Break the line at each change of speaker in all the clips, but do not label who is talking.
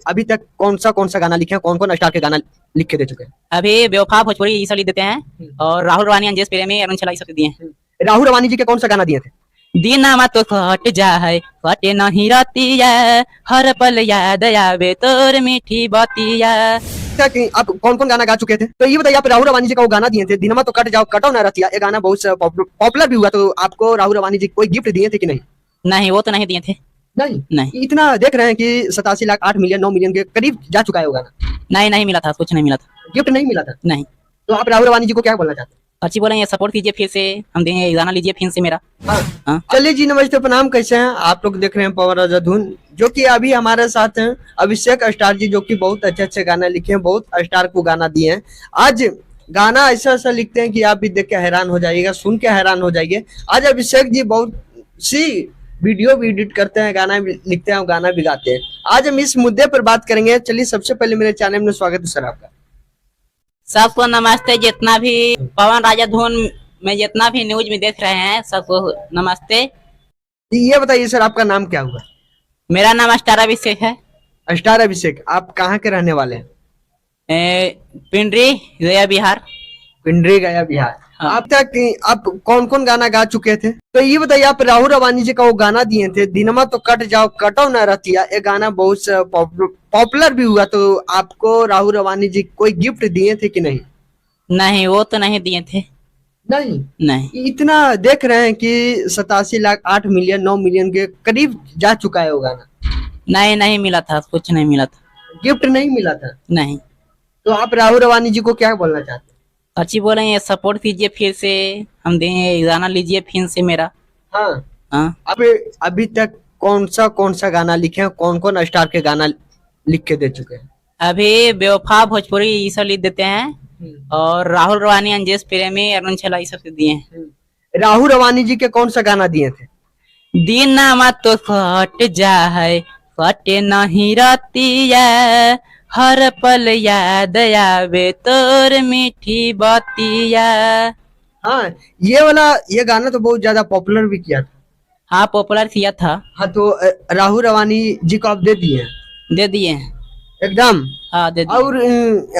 अभी तक कौन सा गाना लिखे हैं, कौन कौन स्टार के गाना लिख के दे चुके हैं?
अभी बेवफा भोजपुरी ये सब लिख देते हैं और राहुल रवानी, अंजेश प्रेमी, अरुण छला ये सब दिए हैं।
राहुल रवानी जी के कौन सा गाना दिए थे?
दीनामा तो कट जाए कटे नहीं रतिया, हर पल याद आवे तोर मीठी बतिया।
कि आप कौन कौन गाना गा चुके थे? तो ये बताइए, आप राहुल रवानी जी का वो गाना दिए थे दिनमा तो कट जाओ कटो ना रतिया, ये गाना बहुत पॉपुलर भी हुआ, तो आपको राहुल रवानी जी कोई गिफ्ट दिए थे कि नहीं?
नहीं, वो तो नहीं दिए थे।
नहीं। इतना देख रहे हैं कि 87 लाख 8 मिलियन 9 मिलियन के करीब जा चुका है वो गाना।
नहीं मिला था, कुछ नहीं मिला था,
गिफ्ट नहीं मिला था।
नहीं।
तो आप राहुल रवानी जी को क्या बोलना चाहते हैं?
अच्छी बोलेंगे, सपोर्ट कीजिए, फिर से हम देंगे, गाना लीजिए फिर से मेरा। हाँ।
चलिए जी, नमस्ते प्रणाम, कैसे हैं आप लोग? देख रहे हैं पवन राजा धुन, जो कि अभी हमारे साथ हैं अभिषेक स्टार जी, जो कि बहुत अच्छे गाना लिखे हैं, बहुत स्टार को गाना दिए हैं। आज गाना ऐसा लिखते हैं कि आप भी देख के हैरान हो जाइएगा, सुन के हैरान हो जाइए। आज अभिषेक जी बहुत सी वीडियो भी एडिट करते हैं, गाना भी लिखते हैं, गाना भी गाते हैं। आज हम इस मुद्दे पर बात करेंगे। चलिए, सबसे पहले मेरे चैनल में स्वागत है सर आपका।
सबको नमस्ते। जितना भी पवन राजा धुन में जितना भी न्यूज में देख रहे हैं सबको नमस्ते।
ये बताइए सर, आपका नाम क्या हुआ?
मेरा नाम स्टार अभिषेक है।
स्टार अभिषेक, आप कहाँ के रहने वाले हैं?
पिंडरी, गया बिहार।
पिंडरी, गया बिहार।
हाँ।
अब तक आप कौन कौन गाना गा चुके थे? तो ये बताइए, आप राहुल रवानी जी का वो गाना दिए थे दिनमा तो कट जाओ कटो ना रतिया, ये गाना बहुत पॉपुलर भी हुआ, तो आपको राहुल रवानी जी कोई गिफ्ट दिए थे कि नहीं?
नहीं, वो तो नहीं दिए थे। नहीं।
इतना देख रहे हैं कि 87 लाख 8 मिलियन 9 मिलियन के करीब जा चुका है वो गाना।
नहीं मिला था, कुछ नहीं मिला था,
गिफ्ट नहीं मिला था।
नहीं।
तो आप राहुल रवानी जी को क्या बोलना चाहते हैं?
अच्छी बोलेंगे, सपोर्ट कीजिए, फिर से हम देंगे, गाना लीजिए फिर से मेरा।
हाँ। आप अभी तक कौन सा गाना लिखे हैं, कौन कौन स्टार के गाना लिख के दे चुके हैं?
अभी बेवफा भोजपुरी ये सब लिख देते हैं और राहुल रवानी, अंजेश प्रेमी, अरुण छला ये सब दिए हैं।
राहुल रवानी जी के कौन सा गाना दिए थे?
दीनामा तो कट जाए कटे नहीं रतिया, हर पल याद आवे तोर मीठी बतिया।
हाँ, ये गाना तो बहुत ज्यादा पॉपुलर भी किया था।
हाँ, पॉपुलर किया था।
हाँ, तो राहुल रवानी जी को आप दे दिए हैं?
दे दिए हैं
एकदम।
हाँ, दे दिए।
और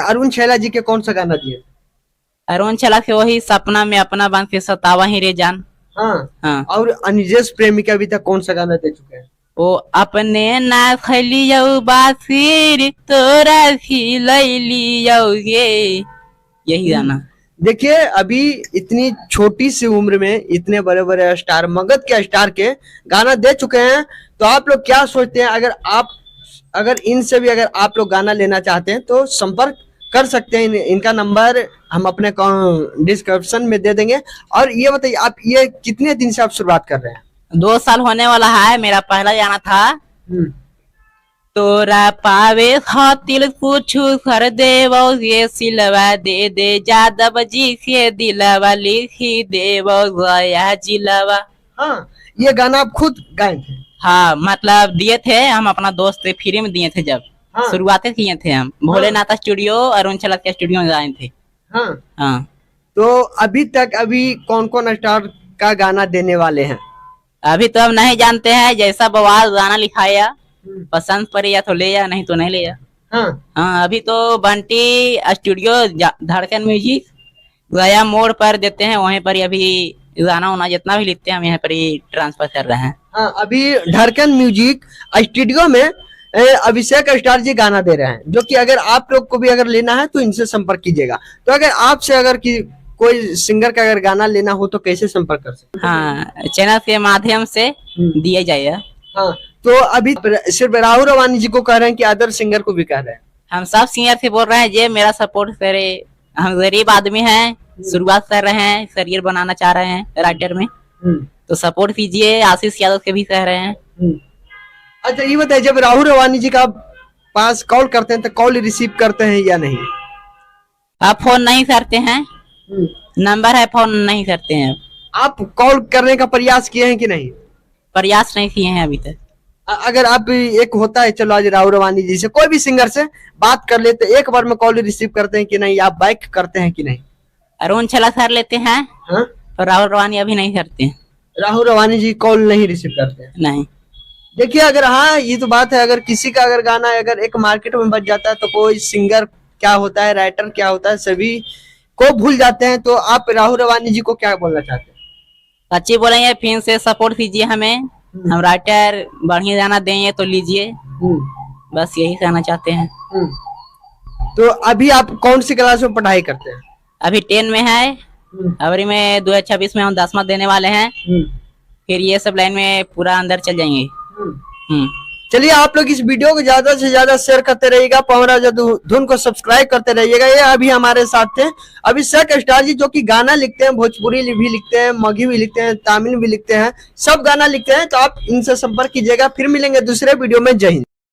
अरुण छैला जी के कौन सा गाना दिए?
अरुण छला के वही सपना में अपना बन के सतावा ही रे जान।
हाँ। और अंजेश प्रेमी का अभी तक कौन सा गाना दे चुके हैं?
वो अपने ना खलियो बासिर तोरा खिलैलियो ये, यही गाना।
देखिए, अभी इतनी छोटी सी उम्र में इतने बड़े बड़े स्टार, मगध के स्टार के गाना दे चुके हैं, तो आप लोग क्या सोचते हैं? अगर इनसे भी अगर आप लोग गाना लेना चाहते हैं तो संपर्क कर सकते हैं। इनका नंबर हम अपने डिस्क्रिप्शन में दे देंगे। और ये बताइए, आप ये कितने दिन से आप शुरुआत कर रहे हैं?
2 साल होने वाला है, मेरा पहला गाना था। तोरा पावे खातिर कुछ कर देवो, ये सिलवा दे दे जादव जी के दिलवा लिखी देवो गया जिलवा।
हाँ, ये गाना आप खुद गाए थे?
हाँ, मतलब दिए थे, हम अपना दोस्त से फ्री में दिए थे जब। हाँ। शुरुआतें किए थे हम भोलेनाथ स्टूडियो, अरुण छला के स्टूडियो में गाए थे। हाँ।
तो अभी कौन कौन स्टार का गाना देने वाले हैं?
अभी तो हम नहीं जानते हैं, जैसा बवाल गाना लिखाया पसंद पड़े या तो ले या, नहीं तो नहीं ले या। हाँ, अभी तो बंटी स्टूडियो, धड़कन म्यूजिक गया मोड़ पर देते हैं, वहीं पर अभी गाना वाना जितना भी लिखते हैं हम यहाँ पर ही ट्रांसफर कर रहे हैं। हाँ,
अभी धड़कन म्यूजिक स्टूडियो में अभिषेक स्टार जी गाना दे रहे हैं, जो कि अगर आप लोग को भी अगर लेना है तो इनसे संपर्क कीजिएगा। तो अगर आपसे अगर कोई सिंगर का अगर गाना लेना हो तो कैसे संपर्क कर सकते हैं?
हाँ, चैनल के माध्यम से दिया जाएगा।
हाँ, तो अभी सिर्फ राहुल रवानी जी को कह रहे हैं कि अदर सिंगर को भी कह रहे हैं?
हम सब सिंगर से बोल रहे हैं, ये मेरा सपोर्ट करे। हम गरीब आदमी हैं, शुरुआत कर रहे हैं, करियर बनाना चाह रहे हैं राइटर में, तो सपोर्ट कीजिए। आशीष यादव के भी कह रहे हैं।
अच्छा, ये बताइए, जब राहुल रवानी जी का पास कॉल करते हैं तो कॉल रिसीव करते हैं या नहीं?
आप फोन नहीं करते हैं? नंबर है, फोन नहीं करते हैं।
आप कॉल करने का प्रयास किए हैं कि नहीं?
प्रयास नहीं किए हैं अभी तक।
अगर आप एक होता है, चलो आज राहुल रवानी जी से कोई भी सिंगर से बात कर लेते, एक बार में कॉल रिसीव करते हैं कि नहीं? आप बैक करते हैं कि नहीं?
अरुण छला कर लेते हैं। और राहुल रवानी अभी नहीं करते हैं।
राहुल रवानी जी कॉल नहीं रिसीव करते हैं?
नहीं।
देखिए अगर हाँ ये तो बात है, अगर किसी का अगर गाना अगर एक मार्केट में बच जाता है तो कोई सिंगर क्या होता है, राइटर क्या होता है, सभी को भूल जाते हैं। तो आप राहुल रवानी जी को क्या बोलना चाहते हैं?
अच्छी बोलेंगे, फिर से सपोर्ट कीजिए हमें, हम राइटर बढ़िया गाना देंगे तो लीजिए, बस यही कहना चाहते हैं।
तो अभी आप कौन सी क्लास में पढ़ाई करते हैं?
अभी 10 में है, अबरी में 2026 में हम 10वां देने वाले हैं, फिर ये सब लाइन में पूरा अंदर चल जाएंगे।
चलिए आप लोग इस वीडियो को ज्यादा से ज्यादा शेयर करते रहिएगा, पवन राजा धुन को सब्सक्राइब करते रहिएगा। ये अभी हमारे साथ थे अभिषेक स्टार जी, जो कि गाना लिखते हैं, भोजपुरी भी लिखते हैं, मगही भी लिखते हैं, तमिल भी लिखते हैं, सब गाना लिखते हैं। तो आप इनसे संपर्क कीजिएगा। फिर मिलेंगे दूसरे वीडियो में। जय हिंद।